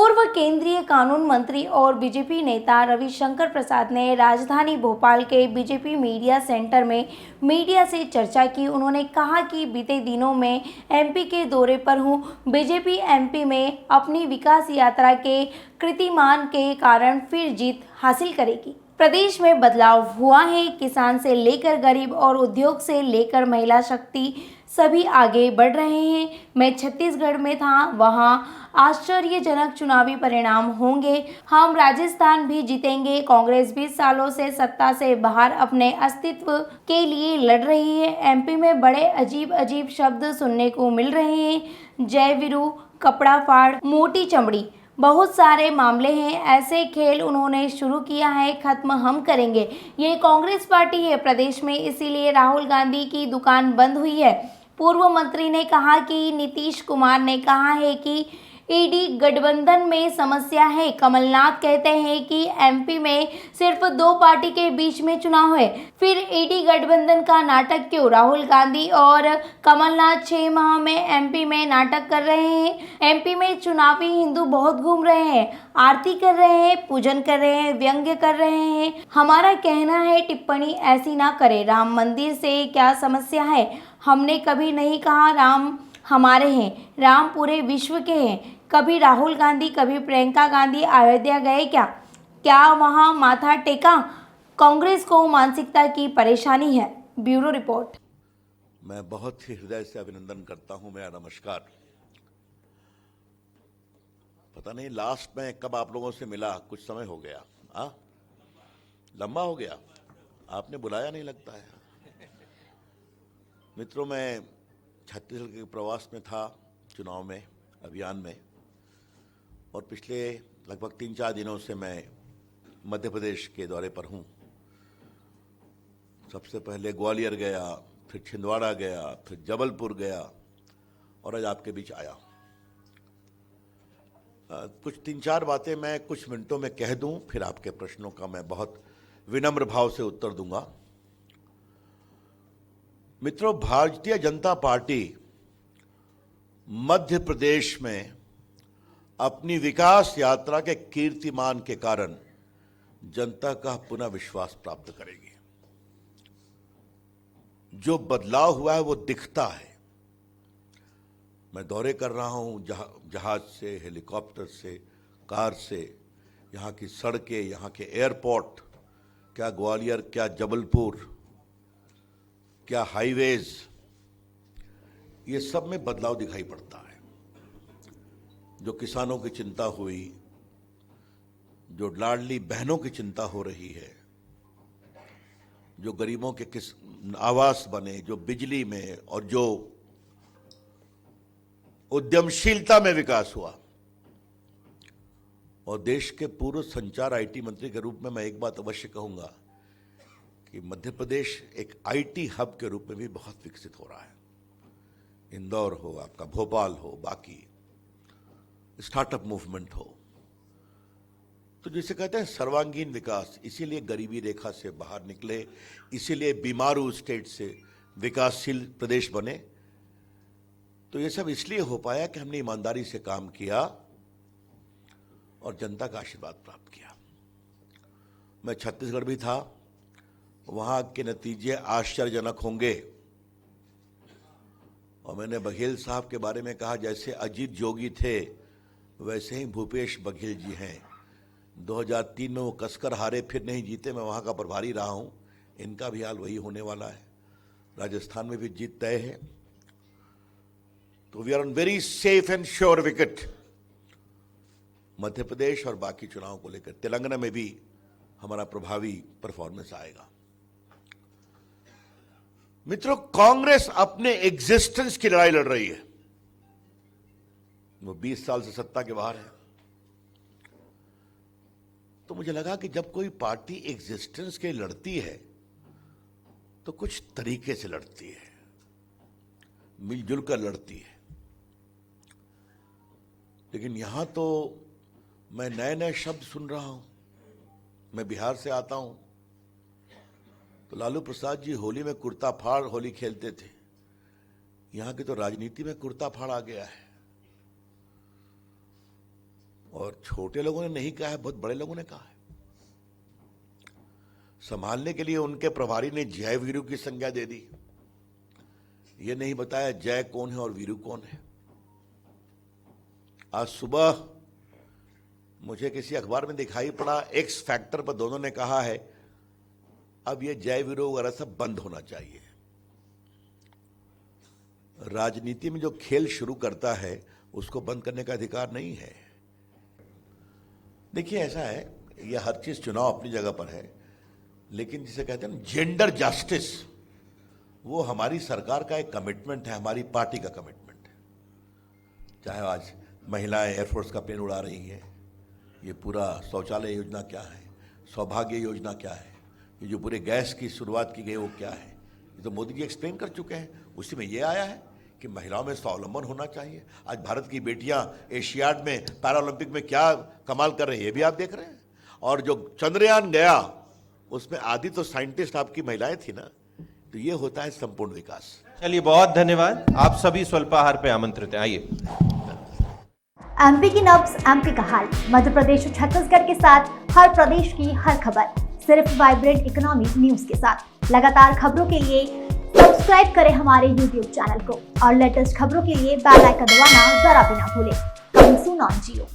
पूर्व केंद्रीय कानून मंत्री और बीजेपी नेता रविशंकर प्रसाद ने राजधानी भोपाल के बीजेपी मीडिया सेंटर में मीडिया से चर्चा की। उन्होंने कहा कि बीते दिनों में एमपी के दौरे पर हूं। बीजेपी एमपी में अपनी विकास यात्रा के कीर्तिमान के कारण फिर जीत हासिल करेगी। प्रदेश में बदलाव हुआ है। किसान से लेकर गरीब और उद्योग से लेकर महिला शक्ति सभी आगे बढ़ रहे हैं। मैं छत्तीसगढ़ में था, वहां आश्चर्यजनक चुनावी परिणाम होंगे। हम राजस्थान भी जीतेंगे। कांग्रेस 20 सालों से सत्ता से बाहर अपने अस्तित्व के लिए लड़ रही है। एमपी में बड़े अजीब शब्द सुनने को मिल रहे हैं। जय वीरू, कपड़ा फाड़, मोटी चमड़ी, बहुत सारे मामले हैं। ऐसे खेल उन्होंने शुरू किया है, खत्म हम करेंगे। ये कांग्रेस पार्टी है प्रदेश में, इसीलिए राहुल गांधी की दुकान बंद हुई है। पूर्व मंत्री ने कहा कि नीतीश कुमार ने कहा है कि ईडी गठबंधन में समस्या है। कमलनाथ कहते हैं कि एमपी में सिर्फ दो पार्टी के बीच में चुनाव है, फिर ईडी गठबंधन का नाटक क्यों? राहुल गांधी और कमलनाथ 6 माह में एमपी में नाटक कर रहे हैं। एमपी में चुनावी हिंदू बहुत घूम रहे हैं, आरती कर रहे हैं, पूजन कर रहे हैं, व्यंग्य कर रहे हैं। हमारा कहना है टिप्पणी ऐसी ना करें। राम मंदिर से क्या समस्या है? हमने कभी नहीं कहा राम हमारे हैं, राम पूरे विश्व के हैं। कभी राहुल गांधी, कभी प्रियंका गांधी अयोध्या गए क्या वहां माथा टेका? कांग्रेस को मानसिकता की परेशानी है। Bureau report. मैं बहुत ही हृदय से अभिनंदन करता हूं। मेरा नमस्कार। पता नहीं लास्ट में कब आप लोगों से मिला, कुछ समय हो गया। लंबा हो गया, आपने बुलाया नहीं लगता है। मित्रों, मैं छत्तीसगढ़ के प्रवास में था, चुनाव में, अभियान में, और पिछले लगभग 3-4 दिनों से मैं मध्य प्रदेश के दौरे पर हूं। सबसे पहले ग्वालियर गया, फिर छिंदवाड़ा गया, फिर जबलपुर गया, और आज आपके बीच आया। कुछ 3-4 बातें मैं कुछ मिनटों में कह दूं, फिर आपके प्रश्नों का मैं बहुत विनम्र भाव से उत्तर दूंगा। मित्रों, भारतीय जनता पार्टी मध्य प्रदेश में अपनी विकास यात्रा के कीर्तिमान के कारण जनता का पुनः विश्वास प्राप्त करेगी। जो बदलाव हुआ है वो दिखता है। मैं दौरे कर रहा हूं, जहाज से, हेलीकॉप्टर से, कार से, यहां की सड़कें, यहां के एयरपोर्ट, क्या ग्वालियर, क्या जबलपुर, क्या हाईवेज, ये सब में बदलाव दिखाई पड़ता है। जो किसानों की चिंता हुई, जो लाडली बहनों की चिंता हो रही है, जो गरीबों के आवास बने, जो बिजली में, और जो उद्यमशीलता में विकास हुआ। और देश के पूर्व संचार आईटी मंत्री के रूप में मैं एक बात अवश्य कहूंगा कि मध्य प्रदेश एक आईटी हब के रूप में भी बहुत विकसित हो रहा है। इंदौर हो, आपका भोपाल हो, बाकी स्टार्टअप मूवमेंट हो, तो जिसे कहते हैं सर्वांगीण विकास। इसीलिए गरीबी रेखा से बाहर निकले, इसीलिए बीमारू स्टेट से विकासशील प्रदेश बने। तो ये सब इसलिए हो पाया कि हमने ईमानदारी से काम किया और जनता का आशीर्वाद प्राप्त किया। मैं छत्तीसगढ़ भी था, वहां के नतीजे आश्चर्यजनक होंगे। और मैंने बघेल साहब के बारे में कहा, जैसे अजीत जोगी थे वैसे ही भूपेश बघेल जी हैं। 2003 में वो कसकर हारे, फिर नहीं जीते। मैं वहां का प्रभारी रहा हूं, इनका भी हाल वही होने वाला है। राजस्थान में भी जीत तय है। तो we are on very safe and sure wicket Madhya Pradesh और बाकी चुनाव को लेकर। तेलंगाना में भी हमारा प्रभावी परफॉर्मेंस आएगा। मित्रों, कांग्रेस अपने एग्जिस्टेंस की लड़ाई लड़ रही है। वो 20 साल से सत्ता के बाहर है। तो मुझे लगा कि जब कोई पार्टी एग्जिस्टेंस के लड़ती है तो कुछ तरीके से लड़ती है, मिलजुल कर लड़ती है। लेकिन यहां तो मैं नए नए शब्द सुन रहा हूं। मैं बिहार से आता हूं, तो लालू प्रसाद जी होली में कुर्ता फाड़ होली खेलते थे। यहां की तो राजनीति में कुर्ता फाड़ आ गया है। और छोटे लोगों ने नहीं कहा है, बहुत बड़े लोगों ने कहा है। संभालने के लिए उनके प्रभारी ने जय वीरू की संज्ञा दे दी, ये नहीं बताया जय कौन है और वीरू कौन है। आज सुबह मुझे किसी अखबार में दिखाई पड़ा, एक्स फैक्टर पर दोनों ने कहा है अब ये जय वीरू वगैरह सब बंद होना चाहिए। राजनीति में जो खेल शुरू करता है उसको बंद करने का अधिकार नहीं है। देखिए ऐसा है, यह हर चीज चुनाव अपनी जगह पर है, लेकिन जिसे कहते हैं जेंडर जस्टिस, वो हमारी सरकार का एक कमिटमेंट है, हमारी पार्टी का कमिटमेंट है। चाहे आज महिलाएं एयरफोर्स का प्लेन उड़ा रही हैं, ये पूरा शौचालय योजना क्या है, सौभाग्य योजना क्या है, ये जो पूरे गैस की शुरुआत की गई वो क्या है, ये तो मोदी जी एक्सप्लेन कर चुके हैं। उसी में ये आया है कि महिलाओं में स्वावलंबन होना चाहिए। आज भारत की बेटियां एशियाड में, पैरालंपिक में क्या कमाल कर रही है, ये भी आप देख रहे हैं। और जो चंद्रयान गया उसमें आधी तो साइंटिस्ट आपकी महिलाएं थी ना, तो ये होता है संपूर्ण विकास। चलिए बहुत धन्यवाद, आप सभी स्वल्पाहार पे आमंत्रित हैं, आइए। एमपी की नब्ज, एमपी का हाल, मध्य प्रदेश और छत्तीसगढ़ के साथ हर प्रदेश की हर खबर, सिर्फ वाइब्रेंट इकोनॉमी न्यूज के साथ। लगातार खबरों के लिए सब्सक्राइब करें हमारे YouTube चैनल को और लेटेस्ट खबरों के लिए बेल आइकन दबाना जरा भी ना भूलें। Coming soon on Jio.